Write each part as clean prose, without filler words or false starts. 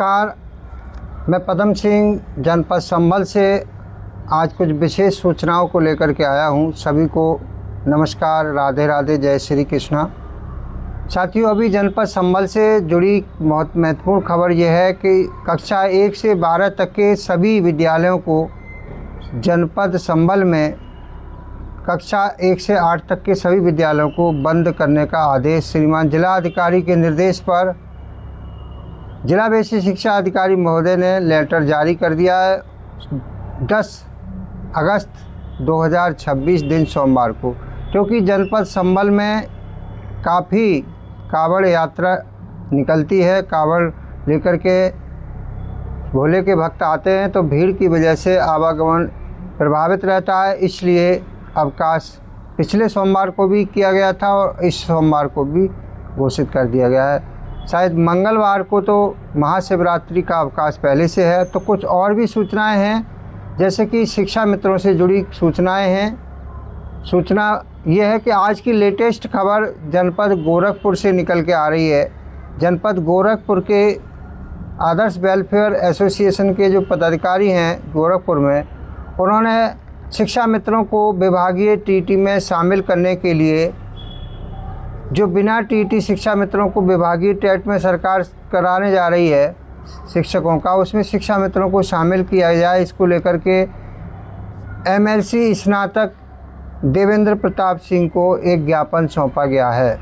नमस्कार, मैं पदम सिंह जनपद संभल से आज कुछ विशेष सूचनाओं को लेकर के आया हूं। सभी को नमस्कार, राधे राधे, जय श्री कृष्णा। साथियों, अभी जनपद संभल से जुड़ी बहुत महत्वपूर्ण खबर यह है कि कक्षा 1 से 12 तक के सभी विद्यालयों को जनपद संभल में कक्षा 1 से 8 तक के सभी विद्यालयों को बंद करने का आदेश श्रीमान जिला अधिकारी के निर्देश पर जिला बेसिक शिक्षा अधिकारी महोदय ने लेटर जारी कर दिया है 10 अगस्त 2026 दिन सोमवार को। क्योंकि जनपद संभल में काफ़ी कावड़ यात्रा निकलती है, कावड़ लेकर के भोले के भक्त आते हैं, तो भीड़ की वजह से आवागमन प्रभावित रहता है। इसलिए अवकाश पिछले सोमवार को भी किया गया था और इस सोमवार को भी घोषित कर दिया गया है। शायद मंगलवार को तो महाशिवरात्रि का अवकाश पहले से है। तो कुछ और भी सूचनाएं हैं, जैसे कि शिक्षा मित्रों से जुड़ी सूचनाएं हैं। सूचना ये है कि आज की लेटेस्ट खबर जनपद गोरखपुर से निकल के आ रही है। जनपद गोरखपुर के आदर्श वेलफेयर एसोसिएशन के जो पदाधिकारी हैं गोरखपुर में, उन्होंने शिक्षा मित्रों को विभागीय टीटी में शामिल करने के लिए, जो बिना टीटी शिक्षा मित्रों को विभागीय टेट में सरकार कराने जा रही है शिक्षकों का, उसमें शिक्षा मित्रों को शामिल किया जाए। इसको लेकर के एमएलसी स्नातक देवेंद्र प्रताप सिंह को एक ज्ञापन सौंपा गया है।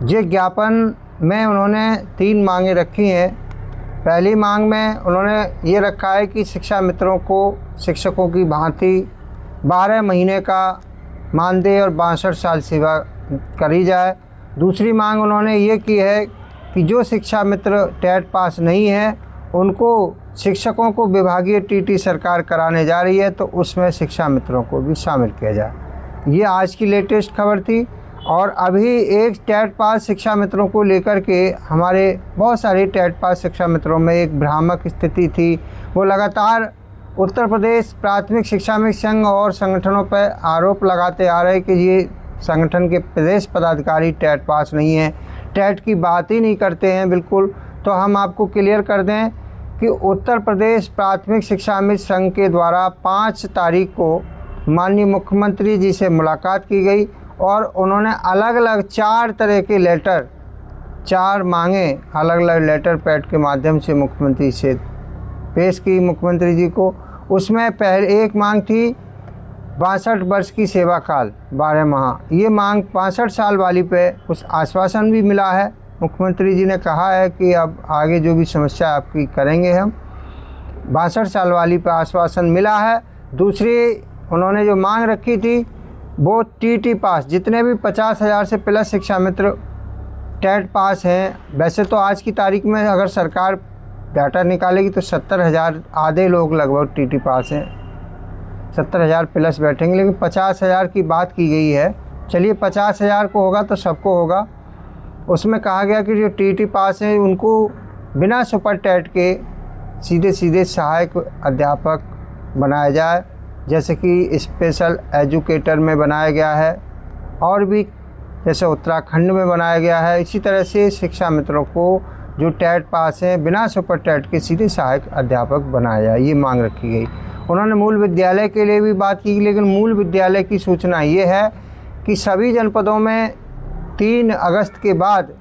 ये ज्ञापन में उन्होंने 3 मांगें रखी हैं। पहली मांग में उन्होंने ये रखा है कि शिक्षा मित्रों को शिक्षकों की भांति 12 महीने का मानदेय और 62 साल सेवा करी जाए। दूसरी मांग उन्होंने ये की है कि जो शिक्षा मित्र टेट पास नहीं है उनको शिक्षकों को विभागीय टीटी सरकार कराने जा रही है, तो उसमें शिक्षा मित्रों को भी शामिल किया जाए। ये आज की लेटेस्ट खबर थी। और अभी एक टेट पास शिक्षा मित्रों को लेकर के हमारे बहुत सारे टेट पास शिक्षा मित्रों में एक भ्रामक स्थिति थी। वो लगातार उत्तर प्रदेश प्राथमिक शिक्षा मित्र संघ और संगठनों पर आरोप लगाते आ रहे कि ये संगठन के प्रदेश पदाधिकारी टेट पास नहीं है, टेट की बात ही नहीं करते हैं बिल्कुल। तो हम आपको क्लियर कर दें कि उत्तर प्रदेश प्राथमिक शिक्षा मित्र संघ के द्वारा 5 तारीख को माननीय मुख्यमंत्री जी से मुलाकात की गई और उन्होंने अलग अलग 4 तरह के लेटर, 4 मांगें अलग अलग लेटर पैड के माध्यम से मुख्यमंत्री से पेश की मुख्यमंत्री जी को। उसमें पहले एक मांग थी 62 वर्ष की सेवा काल 12 माह। ये मांग 65 साल वाली पे कुछ आश्वासन भी मिला है। मुख्यमंत्री जी ने कहा है कि अब आगे जो भी समस्या आपकी करेंगे हम। 62 साल वाली पे आश्वासन मिला है। दूसरी उन्होंने जो मांग रखी थी वो टीटी पास, जितने भी 50,000 से प्लस शिक्षा मित्र टेट पास हैं। वैसे तो आज की तारीख में अगर सरकार डाटा निकालेगी तो 70,000 आधे लोग लगभग टीटी पास हैं, 70,000 प्लस बैठेंगे, लेकिन 50,000 की बात की गई है। चलिए 50,000 को होगा तो सबको होगा। उसमें कहा गया कि जो टीटी पास हैं उनको बिना सुपर टेट के सीधे सीधे सहायक अध्यापक बनाया जाए, जैसे कि स्पेशल एजुकेटर में बनाया गया है और भी जैसे उत्तराखंड में बनाया गया है। इसी तरह से शिक्षा मित्रों को जो टेट पास हैं बिना सुपर टेट के सीधे सहायक अध्यापक बनाया जाए, ये मांग रखी गई। उन्होंने मूल विद्यालय के लिए भी बात की, लेकिन मूल विद्यालय की सूचना ये है कि सभी जनपदों में 3 अगस्त के बाद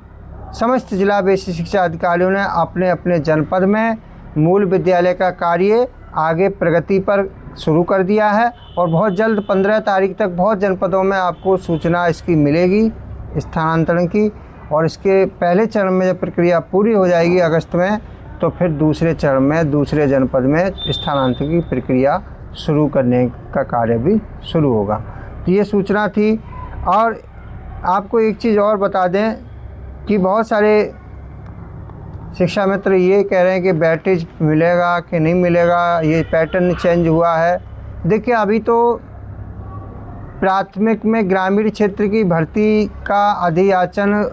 समस्त जिला बेसिक शिक्षा अधिकारियों ने अपने अपने जनपद में मूल विद्यालय का कार्य आगे प्रगति पर शुरू कर दिया है और बहुत जल्द 15 तारीख तक बहुत जनपदों में आपको सूचना इसकी मिलेगी स्थानांतरण की। और इसके पहले चरण में जब प्रक्रिया पूरी हो जाएगी अगस्त में, तो फिर दूसरे चरण में दूसरे जनपद में स्थानांतरण की प्रक्रिया शुरू करने का कार्य भी शुरू होगा। तो ये सूचना थी। और आपको एक चीज़ और बता दें कि बहुत सारे शिक्षा मित्र ये कह रहे हैं कि बैटेज मिलेगा कि नहीं मिलेगा, ये पैटर्न चेंज हुआ है। देखिए, अभी तो प्राथमिक में ग्रामीण क्षेत्र की भर्ती का अधियाचन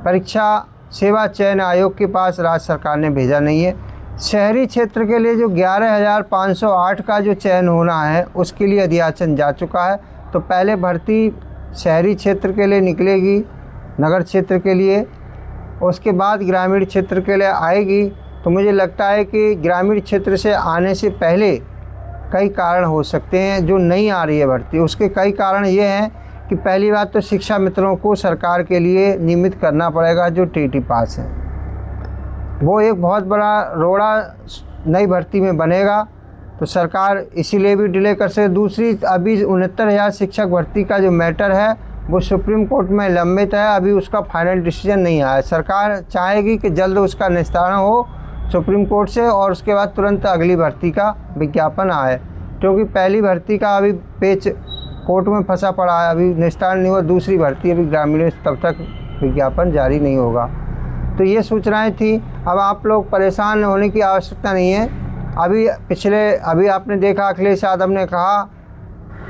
परीक्षा सेवा चयन आयोग के पास राज्य सरकार ने भेजा नहीं है। शहरी क्षेत्र के लिए जो 11,508 का जो चयन होना है उसके लिए अधियाचन जा चुका है। तो पहले भर्ती शहरी क्षेत्र के लिए निकलेगी, नगर क्षेत्र के लिए उसके बाद ग्रामीण क्षेत्र के लिए आएगी। तो मुझे लगता है कि ग्रामीण क्षेत्र से आने से पहले कई कारण हो सकते हैं जो नहीं आ रही है भर्ती। उसके कई कारण ये हैं कि पहली बात तो शिक्षा मित्रों को सरकार के लिए नियमित करना पड़ेगा। जो टीटी पास है वो एक बहुत बड़ा रोड़ा नई भर्ती में बनेगा, तो सरकार इसीलिए भी डिले कर सके। दूसरी, अभी 69,000 शिक्षक भर्ती का जो मैटर है वो सुप्रीम कोर्ट में लंबित है, अभी उसका फाइनल डिसीजन नहीं आया। सरकार चाहेगी कि जल्द उसका निस्तारण हो सुप्रीम कोर्ट से और उसके बाद तुरंत अगली भर्ती का विज्ञापन आए, क्योंकि पहली भर्ती का अभी पेच कोर्ट में फंसा पड़ा है, अभी निस्तारण नहीं हुआ। दूसरी भर्ती अभी ग्रामीण में तब तक विज्ञापन जारी नहीं होगा। तो ये सूचनाएं थी। अब आप लोग परेशान होने की आवश्यकता नहीं है। अभी आपने देखा अखिलेश यादव ने कहा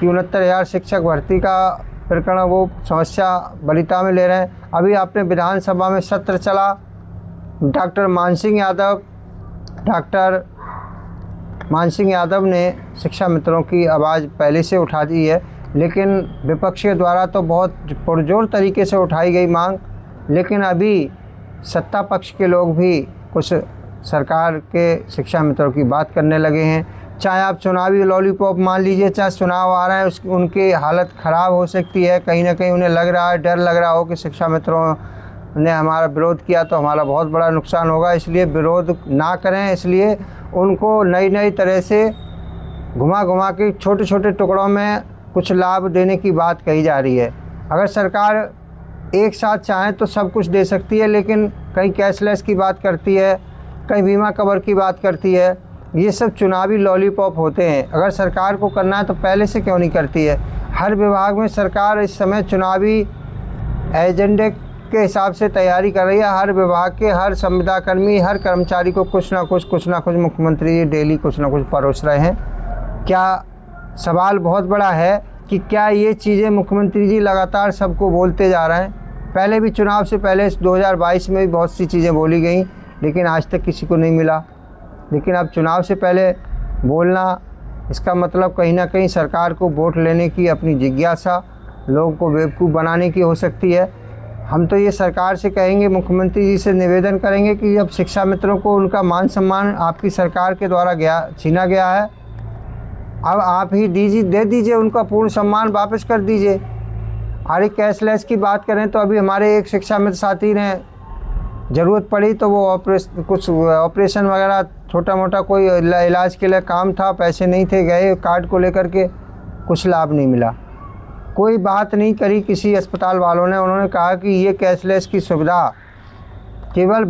कि 69,000 शिक्षक भर्ती का प्रकरण वो समस्या बलिता में ले रहे हैं। अभी आपने विधानसभा में सत्र चला, डॉक्टर मान सिंह यादव ने शिक्षा मित्रों की आवाज़ पहले से उठा दी है, लेकिन विपक्ष के द्वारा तो बहुत पुरजोर तरीके से उठाई गई मांग। लेकिन अभी सत्ता पक्ष के लोग भी कुछ सरकार के शिक्षा मित्रों की बात करने लगे हैं। चाहे आप चुनावी लॉलीपॉप मान लीजिए, चाहे चुनाव आ रहे हैं उनकी हालत ख़राब हो सकती है, कहीं ना कहीं उन्हें लग रहा है, डर लग रहा हो कि शिक्षा मित्रों ने हमारा विरोध किया तो हमारा बहुत बड़ा नुकसान होगा, इसलिए विरोध ना करें। इसलिए उनको नई तरह से घुमा के छोटे छोटे टुकड़ों में कुछ लाभ देने की बात कही जा रही है। अगर सरकार एक साथ चाहे तो सब कुछ दे सकती है, लेकिन कहीं कैशलेस की बात करती है, कहीं बीमा कवर की बात करती है। ये सब चुनावी लॉलीपॉप होते हैं। अगर सरकार को करना है तो पहले से क्यों नहीं करती है। हर विभाग में सरकार इस समय चुनावी एजेंडे के हिसाब से तैयारी कर रही है। हर विभाग के हर संविदा कर्मी, हर कर्मचारी को कुछ ना कुछ मुख्यमंत्री जी डेली कुछ ना कुछ परोस रहे हैं। क्या सवाल बहुत बड़ा है कि क्या ये चीज़ें मुख्यमंत्री जी लगातार सबको बोलते जा रहे हैं। पहले भी चुनाव से पहले 2022 में भी बहुत सी चीज़ें बोली गई, लेकिन आज तक किसी को नहीं मिला। लेकिन अब चुनाव से पहले बोलना, इसका मतलब कहीं ना कहीं सरकार को वोट लेने की अपनी जिज्ञासा लोगों को बेवकूफ़ बनाने की हो सकती है। हम तो ये सरकार से कहेंगे, मुख्यमंत्री जी से निवेदन करेंगे कि जब शिक्षा मित्रों को उनका मान सम्मान आपकी सरकार के द्वारा छीना गया है, अब आप ही दे दीजिए, उनका पूर्ण सम्मान वापस कर दीजिए। अरे कैशलेस की बात करें तो अभी हमारे एक शिक्षा मित्र साथी ने ज़रूरत पड़ी तो वो कुछ ऑपरेशन वगैरह छोटा मोटा कोई इलाज के लिए काम था, पैसे नहीं थे, गए कार्ड को लेकर के, कुछ लाभ नहीं मिला। कोई बात नहीं करी किसी अस्पताल वालों ने। उन्होंने कहा कि ये कैशलेस की सुविधा केवल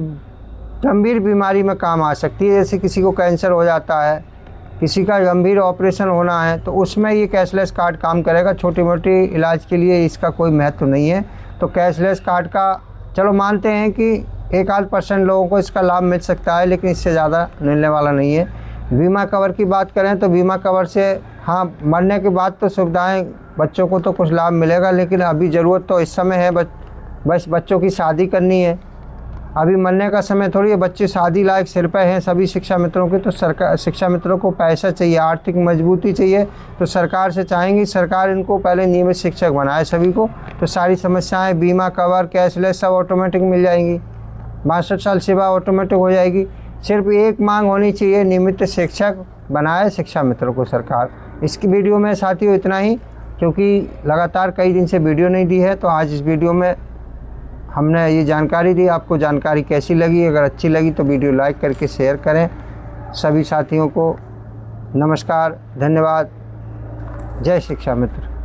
गंभीर बीमारी में काम आ सकती है, जैसे किसी को कैंसर हो जाता है, किसी का गंभीर ऑपरेशन होना है, तो उसमें ये कैशलेस कार्ड काम करेगा। छोटी मोटी इलाज के लिए इसका कोई महत्व नहीं है। तो कैशलेस कार्ड का चलो मानते हैं कि 1-8% लोगों को इसका लाभ मिल सकता है, लेकिन इससे ज़्यादा मिलने वाला नहीं है। बीमा कवर की बात करें तो बीमा कवर से हाँ, मरने के बाद तो सुविधाएं बच्चों को तो कुछ लाभ मिलेगा, लेकिन अभी ज़रूरत तो इस समय है बस बच्चों की शादी करनी है। अभी मरने का समय थोड़ी है। बच्चे शादी लायक सिर पे हैं सभी शिक्षा मित्रों के, तो सरकार शिक्षा मित्रों को पैसा चाहिए, आर्थिक मजबूती चाहिए। तो सरकार से चाहेंगी सरकार इनको पहले नियमित शिक्षक बनाए सभी को, तो सारी समस्याएं बीमा कवर कैशलेस सब ऑटोमेटिक मिल जाएंगी। 62 साल सेवा ऑटोमेटिक हो जाएगी। सिर्फ एक मांग होनी चाहिए, नियमित शिक्षक बनाए शिक्षा मित्रों को सरकार। इसकी वीडियो में साथियों इतना ही, क्योंकि लगातार कई दिन से वीडियो नहीं दी है, तो आज इस वीडियो में हमने ये जानकारी दी। आपको जानकारी कैसी लगी? अगर अच्छी लगी तो वीडियो लाइक करके शेयर करें। सभी साथियों को नमस्कार, धन्यवाद। जय शिक्षा मित्र।